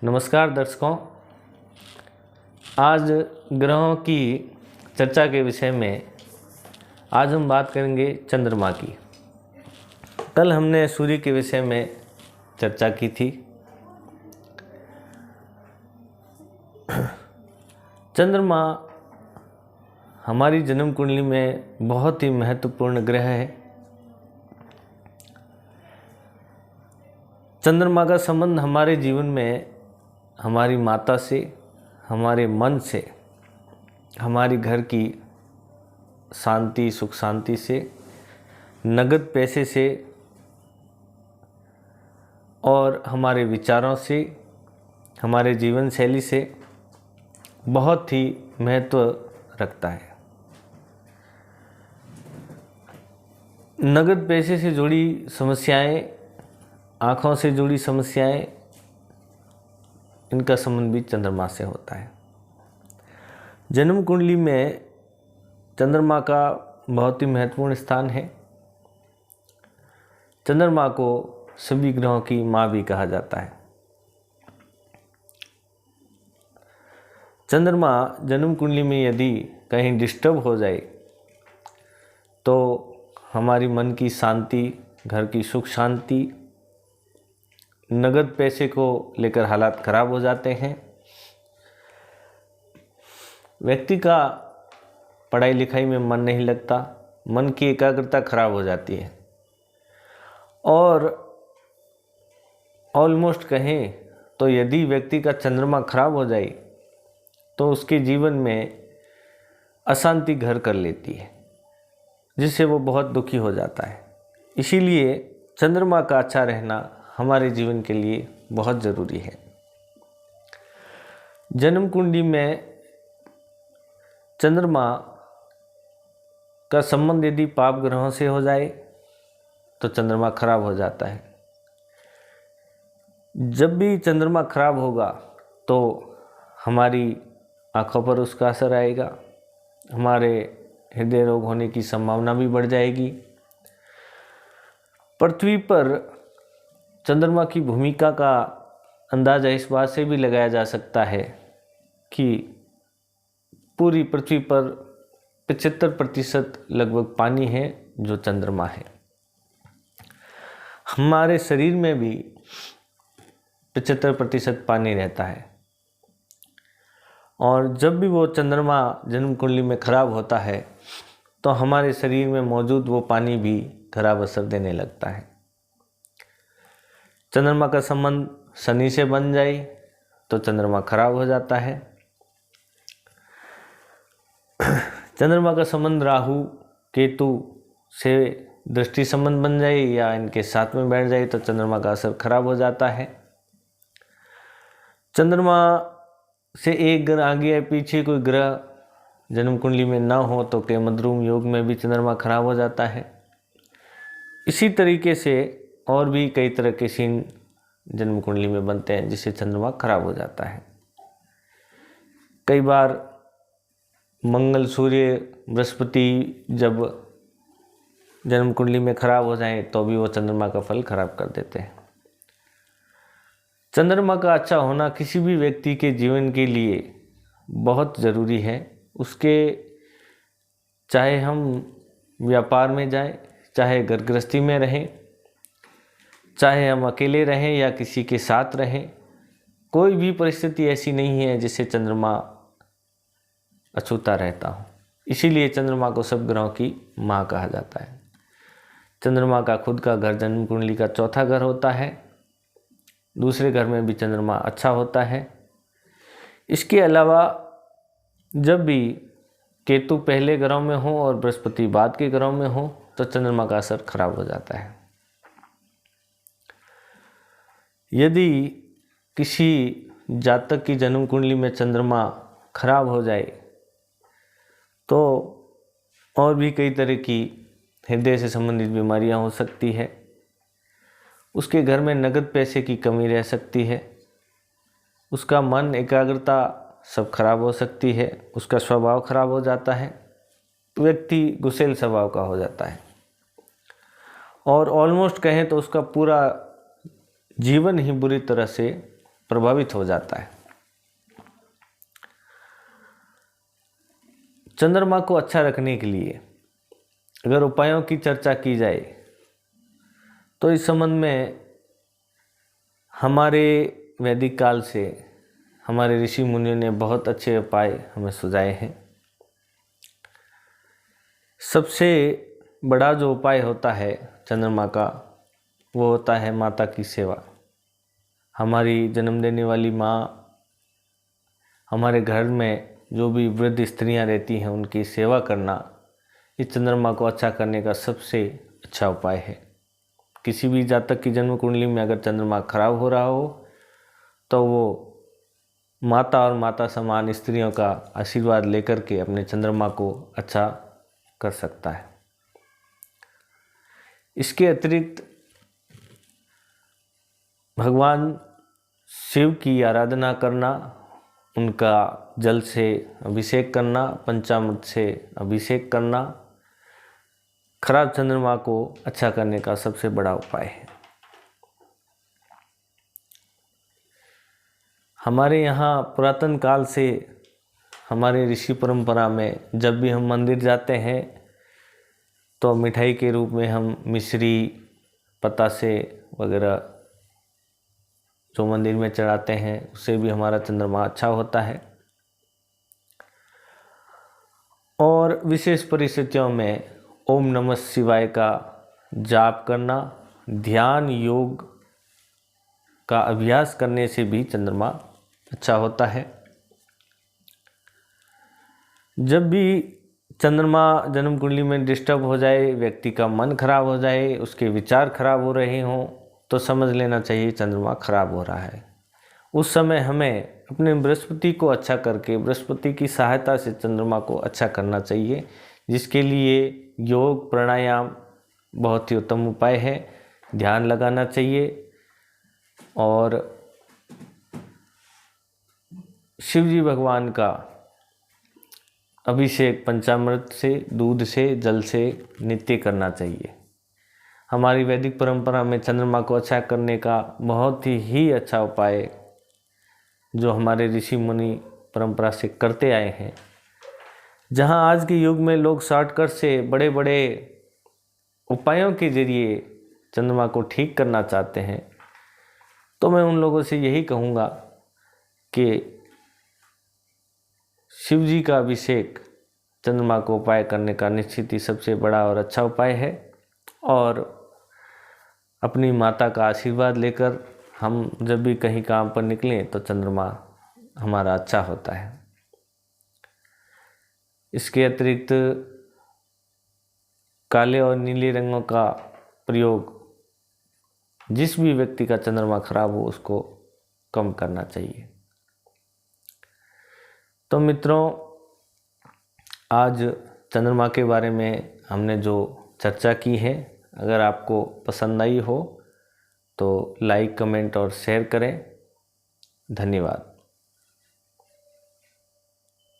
नमस्कार दर्शकों, आज ग्रहों की चर्चा के विषय में आज हम बात करेंगे चंद्रमा की। कल हमने सूर्य के विषय में चर्चा की थी। चंद्रमा हमारी जन्म कुंडली में बहुत ही महत्वपूर्ण ग्रह है। चंद्रमा का संबंध हमारे जीवन में हमारी माता से, हमारे मन से, हमारी घर की शांति सुख शांति से, नगद पैसे से और हमारे विचारों से, हमारे जीवन शैली से बहुत ही महत्व रखता है। नगद पैसे से जुड़ी समस्याएं, आँखों से जुड़ी समस्याएं, इनका संबंध भी चंद्रमा से होता है। जन्म कुंडली में चंद्रमा का बहुत ही महत्वपूर्ण स्थान है। चंद्रमा को सभी ग्रहों की माँ भी कहा जाता है। चंद्रमा जन्म कुंडली में यदि कहीं डिस्टर्ब हो जाए तो हमारी मन की शांति, घर की सुख शांति, नगद पैसे को लेकर हालात खराब हो जाते हैं। व्यक्ति का पढ़ाई लिखाई में मन नहीं लगता, मन की एकाग्रता खराब हो जाती है और ऑलमोस्ट कहें तो यदि व्यक्ति का चंद्रमा खराब हो जाए तो उसके जीवन में अशांति घर कर लेती है, जिससे वो बहुत दुखी हो जाता है। इसीलिए चंद्रमा का अच्छा रहना हमारे जीवन के लिए बहुत ज़रूरी है। जन्म कुंडली में चंद्रमा का संबंध यदि पाप ग्रहों से हो जाए तो चंद्रमा खराब हो जाता है। जब भी चंद्रमा खराब होगा तो हमारी आँखों पर उसका असर आएगा, हमारे हृदय रोग होने की संभावना भी बढ़ जाएगी। पृथ्वी पर चंद्रमा की भूमिका का अंदाज़ा इस बात से भी लगाया जा सकता है कि पूरी पृथ्वी पर 75% लगभग पानी है जो चंद्रमा है। हमारे शरीर में भी 75% पानी रहता है और जब भी वो चंद्रमा जन्म कुंडली में खराब होता है तो हमारे शरीर में मौजूद वो पानी भी खराब असर देने लगता है। चंद्रमा का संबंध शनि से बन जाए तो चंद्रमा खराब हो जाता है। चंद्रमा का संबंध राहु केतु से दृष्टि संबंध बन जाए या इनके साथ में बैठ जाए तो चंद्रमा का असर खराब हो जाता है। चंद्रमा से एक ग्रह आगे या पीछे कोई ग्रह जन्म कुंडली में ना हो तो केमद्रुम योग में भी चंद्रमा खराब हो जाता है। इसी तरीके से और भी कई तरह के सीन जन्म कुंडली में बनते हैं जिससे चंद्रमा खराब हो जाता है। कई बार मंगल, सूर्य, बृहस्पति जब जन्म कुंडली में खराब हो जाएं तो भी वो चंद्रमा का फल खराब कर देते हैं। चंद्रमा का अच्छा होना किसी भी व्यक्ति के जीवन के लिए बहुत ज़रूरी है। उसके चाहे हम व्यापार में जाएं, चाहे घर गृहस्थी में रहें, चाहे हम अकेले रहें या किसी के साथ रहें, कोई भी परिस्थिति ऐसी नहीं है जिससे चंद्रमा अछूता रहता हो। इसीलिए चंद्रमा को सब ग्रहों की माँ कहा जाता है। चंद्रमा का खुद का घर जन्म कुंडली का चौथा घर होता है। दूसरे घर में भी चंद्रमा अच्छा होता है। इसके अलावा जब भी केतु पहले ग्रहों में हो और बृहस्पति बाद के ग्रहों में हो तो चंद्रमा का असर खराब हो जाता है। यदि किसी जातक की जन्म कुंडली में चंद्रमा खराब हो जाए तो और भी कई तरह की हृदय से संबंधित बीमारियां हो सकती है। उसके घर में नगद पैसे की कमी रह सकती है। उसका मन, एकाग्रता सब खराब हो सकती है। उसका स्वभाव खराब हो जाता है। व्यक्ति गुस्सैल स्वभाव का हो जाता है और ऑलमोस्ट कहें तो उसका पूरा जीवन ही बुरी तरह से प्रभावित हो जाता है। चंद्रमा को अच्छा रखने के लिए अगर उपायों की चर्चा की जाए तो इस संबंध में हमारे वैदिक काल से हमारे ऋषि मुनियों ने बहुत अच्छे उपाय हमें सुझाए हैं। सबसे बड़ा जो उपाय होता है चंद्रमा का, वो होता है माता की सेवा। हमारी जन्म देने वाली माँ, हमारे घर में जो भी वृद्ध स्त्रियां रहती हैं, उनकी सेवा करना इस चंद्रमा को अच्छा करने का सबसे अच्छा उपाय है। किसी भी जातक की जन्म कुंडली में अगर चंद्रमा खराब हो रहा हो तो वो माता और माता समान स्त्रियों का आशीर्वाद लेकर के अपने चंद्रमा को अच्छा कर सकता है। इसके अतिरिक्त भगवान शिव की आराधना करना, उनका जल से अभिषेक करना, पंचामृत से अभिषेक करना खराब चंद्रमा को अच्छा करने का सबसे बड़ा उपाय है। हमारे यहाँ पुरातन काल से हमारे ऋषि परंपरा में जब भी हम मंदिर जाते हैं तो मिठाई के रूप में हम मिश्री, पतासे वगैरह जो मंदिर में चढ़ाते हैं, उससे भी हमारा चंद्रमा अच्छा होता है। और विशेष परिस्थितियों में ओम नमः शिवाय का जाप करना, ध्यान योग का अभ्यास करने से भी चंद्रमा अच्छा होता है। जब भी चंद्रमा जन्म कुंडली में डिस्टर्ब हो जाए, व्यक्ति का मन खराब हो जाए, उसके विचार खराब हो रहे हों, तो समझ लेना चाहिए चंद्रमा खराब हो रहा है। उस समय हमें अपने बृहस्पति को अच्छा करके, बृहस्पति की सहायता से चंद्रमा को अच्छा करना चाहिए, जिसके लिए योग प्राणायाम बहुत ही उत्तम उपाय है। ध्यान लगाना चाहिए और शिव जी भगवान का अभिषेक पंचामृत से, दूध से, जल से नित्य करना चाहिए। हमारी वैदिक परंपरा में चंद्रमा को अच्छा करने का बहुत ही अच्छा उपाय जो हमारे ऋषि मुनि परंपरा से करते आए हैं। जहां आज के युग में लोग शॉर्टकट से बड़े बड़े उपायों के जरिए चंद्रमा को ठीक करना चाहते हैं, तो मैं उन लोगों से यही कहूँगा कि शिव जी का अभिषेक चंद्रमा को उपाय करने का निश्चित ही सबसे बड़ा और अच्छा उपाय है। और अपनी माता का आशीर्वाद लेकर हम जब भी कहीं काम पर निकलें तो चंद्रमा हमारा अच्छा होता है। इसके अतिरिक्त काले और नीले रंगों का प्रयोग जिस भी व्यक्ति का चंद्रमा खराब हो उसको कम करना चाहिए। तो मित्रों, आज चंद्रमा के बारे में हमने जो चर्चा की है, अगर आपको पसंद आई हो तो लाइक, कमेंट और शेयर करें। धन्यवाद।